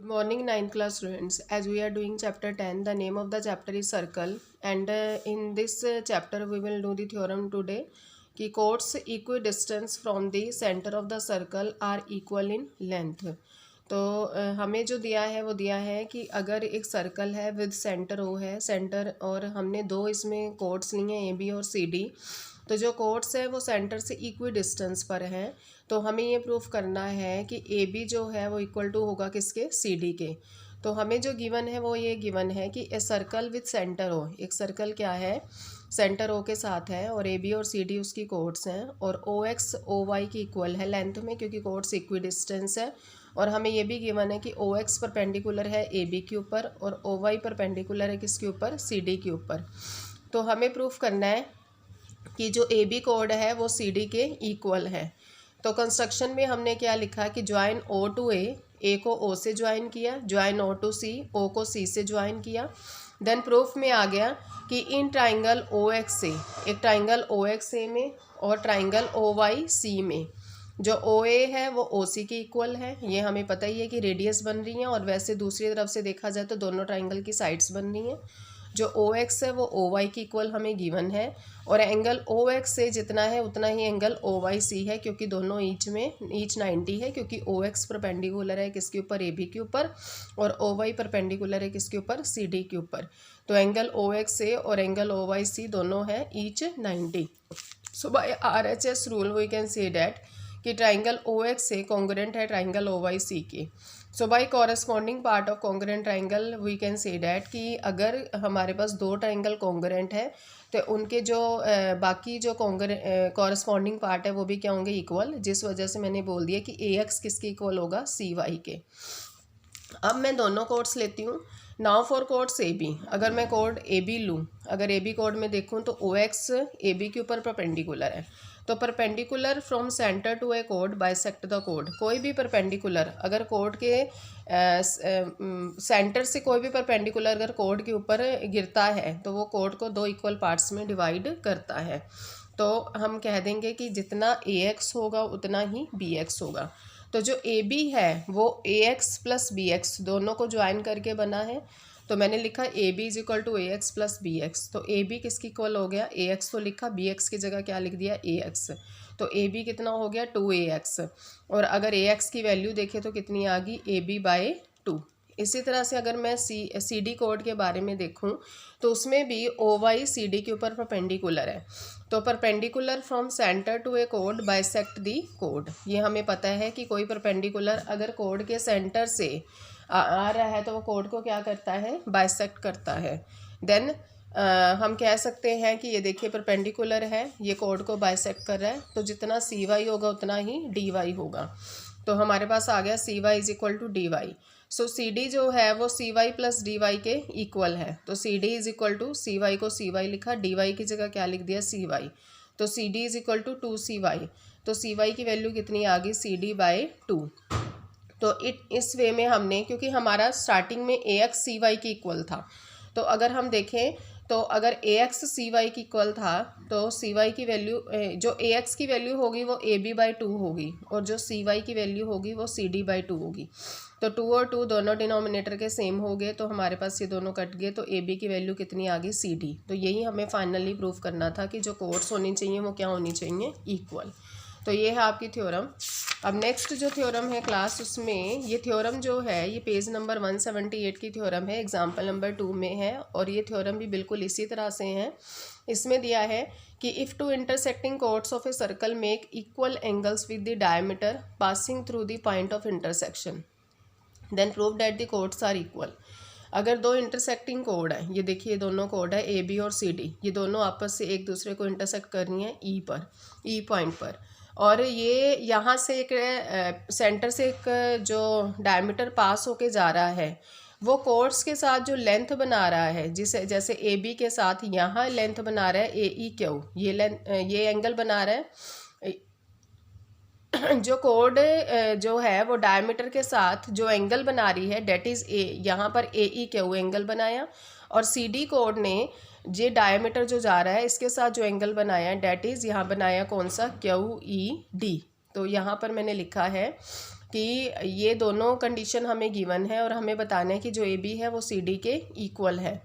Morning 9th class students. As we are doing chapter 10, the name of the chapter is circle, and in this chapter we will do the theorem today कि chords equidistance from the center of the circle are equal in length. तो हमें जो दिया है वो दिया है कि अगर एक सर्कल है विद सेंटर ओ है सेंटर, और हमने दो इसमें कोड्स लिए हैं ए बी और सी डी, तो जो कोड्स है वो सेंटर से इक्वी डिस्टेंस पर हैं। तो हमें ये प्रूफ करना है कि ए बी जो है वो इक्वल टू होगा किसके, सी डी के। तो हमें जो गिवन है वो ये गिवन है कि a circle with centre O, एक सर्कल क्या है, सेंटर ओ के साथ है, और ए बी और सी डी उसकी कोड्स हैं, और ओ एक्स ओ वाई की इक्वल है लेंथ में क्योंकि कोड्स इक्वी डिस्टेंस है। और हमें ये भी गिवन है कि ओ एक्स परपेंडिकुलर है ए बी के ऊपर और ओ वाई परपेंडिकुलर है किसके ऊपर, सी डी के ऊपर। तो हमें प्रूफ करना है कि जो ए बी कोड है वो सी डी के इक्वल है। तो कंस्ट्रक्शन में हमने क्या लिखा कि ज्वाइन ओ टू ए को ओ से ज्वाइन किया, ज्वाइन ओ टू सी, ओ को सी से ज्वाइन किया। देन प्रूफ में आ गया कि इन ट्राइंगल ओ एक्स से, एक ट्राइंगल ओ एक्स ए में और ट्राइंगल ओ वाई सी में, जो ओ ए है वो ओ सी के इक्वल है। ये हमें पता ही है कि रेडियस बन रही है, और वैसे दूसरी तरफ से देखा जाए तो दोनों ट्राइंगल की साइड्स बन रही हैं। जो ओ एक्स है वो ओ वाई की इक्वल हमें गिवन है, और एंगल ओ एक्स से जितना है उतना ही एंगल ओ वाई सी है क्योंकि दोनों ईच 90 है, क्योंकि ओ एक्स परपेंडिकुलर है किसके ऊपर, ए बी के ऊपर, और ओ वाई परपेंडिकुलर है किसके ऊपर, सी डी के ऊपर। तो एंगल ओ एक्स ए और एंगल ओ वाई सी दोनों है each 90। So by R H S rule we can say that कि triangle O X A congruent है ट्राइंगल ओ वाई सी के। So by corresponding part of congruent triangle we can say that कि अगर हमारे पास दो triangle congruent है तो उनके जो बाकी जो कॉरेस्पॉन्डिंग पार्ट है वो भी क्या होंगे, इक्वल, जिस वजह से मैंने बोल दिया कि ए एक्स किसके इक्वल होगा, सी वाई के। अब मैं दोनों कोड्स लेती हूँ। Now for chords A B, अगर मैं कोड ए बी लूँ, अगर ए बी कोड में देखूँ तो ओ एक्स ए बी के ऊपर परपेंडिकुलर है, तो perpendicular from centre to A code bisect the code. कोई भी परपेंडिकुलर अगर कोड के सेंटर से कोई भी परपेंडिकुलर अगर कोड के ऊपर गिरता है तो वो कोड को दो इक्वल पार्ट्स में डिवाइड करता है। तो हम कह देंगे कि जितना ए एक्स होगा उतना ही बी एक्स होगा। तो जो ए बी है वो A X plus B X दोनों को ज्वाइन करके बना है। तो मैंने लिखा A B is equal to A X plus B X. तो ए बी किसकी इक्वल हो गया, ए एक्स तो लिखा, बी एक्स की जगह क्या लिख दिया, ए एक्स। तो ए बी कितना हो गया, 2ax। और अगर ए एक्स की वैल्यू देखें तो कितनी आ गई, ए बी बाई 2। इसी तरह से अगर मैं सी डी कोड के बारे में देखूं तो उसमें भी ओ वाई सी डी के ऊपर परपेंडिकुलर है। तो perpendicular from centre to A code bisect the code. ये हमें पता है कि कोई परपेंडिकुलर अगर कोड के सेंटर से आ रहा है तो वो कोड को क्या करता है, बाइसेक्ट करता है। देन हम कह सकते हैं कि ये देखिए परपेंडिकुलर है, ये कोड को बाइसेक्ट कर रहा है, तो जितना सी वाई होगा उतना ही डी वाई होगा। तो हमारे पास आ गया C Y is equal to D Y. So C D जो है वो C Y plus D Y के इक्वल है। तो C D is equal to, C Y को सी वाई लिखा, डी वाई की जगह क्या लिख दिया, सी वाई। तो C D is equal to 2cy। तो सी वाई की वैल्यू कितनी आ गई, सी डी बाई 2। तो इस वे में हमने, क्योंकि हमारा स्टार्टिंग में ए एक्स सी वाई की इक्वल था, तो अगर हम देखें तो अगर ए एक्स सी वाई की इक्वल था तो सी वाई की वैल्यू, जो ए एक्स की वैल्यू होगी वो ए बी बाई 2 होगी, और जो सी वाई की वैल्यू होगी वो सी डी बाई 2 होगी। तो 2 और 2 दोनों डिनोमिनेटर के सेम हो गए, तो हमारे पास ये दोनों कट गए, तो ए बी की वैल्यू कितनी आ गई, सी डी। तो यही हमें फाइनली प्रूफ करना था कि जो कोड्स होनी चाहिए वो क्या होनी चाहिए, इक्वल। तो ये है आपकी थ्योरम। अब नेक्स्ट जो थ्योरम है क्लास, उसमें ये थ्योरम जो है ये पेज नंबर 178 की थ्योरम है, एग्जाम्पल नंबर 2 में है, और ये थ्योरम भी बिल्कुल इसी तरह से है। इसमें दिया है कि if two intersecting chords of a circle make equal angles with the diameter passing through the point of intersection then prove that the chords are equal. अगर दो इंटरसेक्टिंग कोड है, ये देखिए दोनों कोड है ए बी और सी डी, ये दोनों आपस से एक दूसरे को इंटरसेक्ट करनी है ई पर, ई पॉइंट पर, और ये यहाँ से एक सेंटर से एक जो डायमीटर पास होके जा रहा है वो कोड्स के साथ जो लेंथ बना रहा है, जिसे जैसे ए बी के साथ यहाँ लेंथ बना रहा है ए ई क्यू, ये एंगल बना रहा है। जो कोड जो है वो डायमीटर के साथ जो एंगल बना रही है डेट इज़ ए, यहाँ पर ए ई क्यू एंगल बनाया, और सी डी कोड ने ये डायमीटर जो जा रहा है इसके साथ जो एंगल बनाया डेट इज़ यहाँ बनाया कौन सा, क्यू ई डी। तो यहाँ पर मैंने लिखा है कि ये दोनों कंडीशन हमें गिवन है और हमें बताना है कि जो ए बी है वो सी डी के इक्वल है।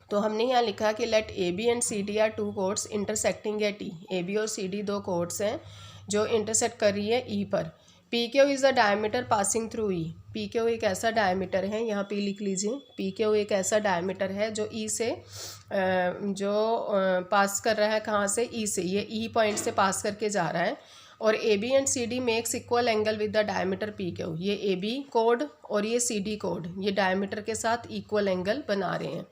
तो हमने यहाँ लिखा कि let A B and C D are two chords intersecting at E. A B और सी डी दो कोड्स हैं जो इंटरसेक्ट कर रही है ई पर। P Q is the diameter passing through E. P Q एक ऐसा डायमीटर है, यहाँ पी लिख लीजिए, पी क्यू एक ऐसा डायमीटर है जो ई से पास कर रहा है, कहाँ से, ई से, ये ई पॉइंट से पास करके जा रहा है। और A B and C D makes equal angle with the diameter P Q. ये ए बी कोड और ये सी डी कोड ये डायमीटर के साथ इक्वल एंगल बना रहे हैं।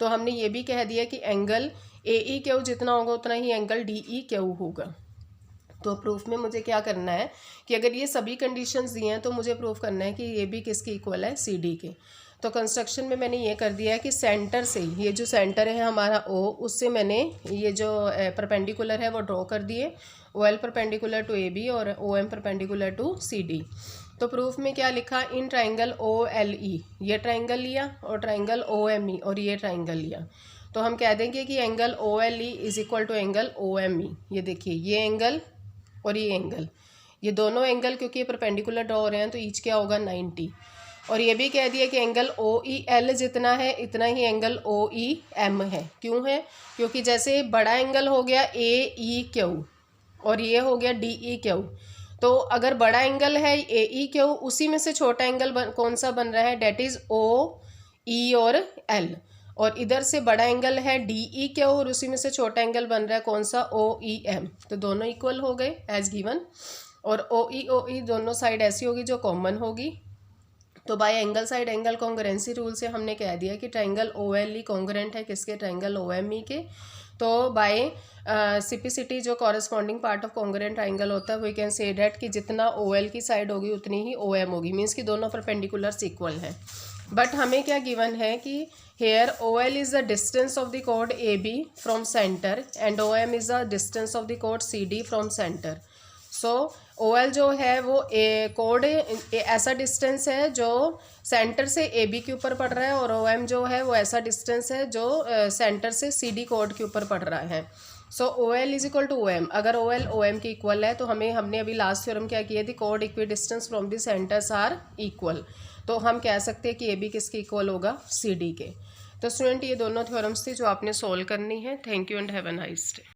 तो हमने ये भी कह दिया कि एंगल ए ई क्यू जितना होगा उतना ही एंगल डी ई क्यू होगा। तो प्रूफ में मुझे क्या करना है कि अगर ये सभी कंडीशंस दी हैं तो मुझे प्रूफ करना है कि ये भी किसके इक्वल है, सी डी के। तो कंस्ट्रक्शन में मैंने ये कर दिया है कि सेंटर से, ये जो सेंटर है हमारा ओ, उससे मैंने ये जो परपेंडिकुलर है वो ड्रॉ कर दिए, O L perpendicular to A B और O M perpendicular to C D. तो प्रूफ में क्या लिखा, इन ट्राइंगल ओ एल ई, ये ट्राइंगल लिया, और ट्राइंगल ओ एम ई और ये ट्राइंगल लिया। तो हम कह देंगे कि angle O L E is equal to angle O M E. ये देखिए ये एंगल और ये एंगल, ये दोनों एंगल क्योंकि ये परपेंडिकुलर ड्रॉ हो रहे हैं तो ईच क्या होगा 90। और ये भी कह दिया कि एंगल ओ ई एल जितना है इतना ही एंगल ओ ई एम है। क्यों है, क्योंकि जैसे बड़ा एंगल हो गया ए ई क्यू और ये हो गया डी ई क्यू, तो अगर बड़ा एंगल है ए ई क्यू, उसी में से छोटा एंगल कौन सा बन रहा है, डेट इज़ ओ ई और एल। और इधर से बड़ा एंगल है डी ई क्यू और उसी में से छोटा एंगल बन रहा है कौन सा, ओ ई एम। तो दोनों इक्वल हो गए एज गिवन। और ओ ई दोनों साइड ऐसी होगी जो कॉमन होगी। तो by angle side angle congruency rule से हमने कह दिया कि triangle O L E congruent है किसके, ट्राइंगल ओ एम ई के। तो बाय सिपिसिटी जो corresponding part of congruent triangle होता है, वी कैन से डैट कि जितना ओ एल की साइड होगी उतनी ही ओ एम होगी, मीन्स कि दोनों परपेंडिकुलर्स इक्वल हैं। बट हमें क्या गिवन है कि hair O L is the distance of the code A B from centre and O M is the distance of the code C D from centre. So O L जो है वो code ऐसा distance है जो centre से A B के ऊपर पड़ रहा है, और ओ एम जो है वो ऐसा डिस्टेंस है जो सेंटर से सी डी कोड के ऊपर पड़ रहा है। So O L is equal to O M. अगर ओ एल ओ एम के इक्वल है तो हमने अभी लास्ट थ्योरम क्या किया थी, कोड equidistance from the centres are equal. तो हम कह सकते हैं कि ए बी किसके इक्वल होगा, सी डी के। तो स्टूडेंट ये दोनों थ्योरम्स थी जो आपने सोल्व करनी है। Thank you and have a nice day.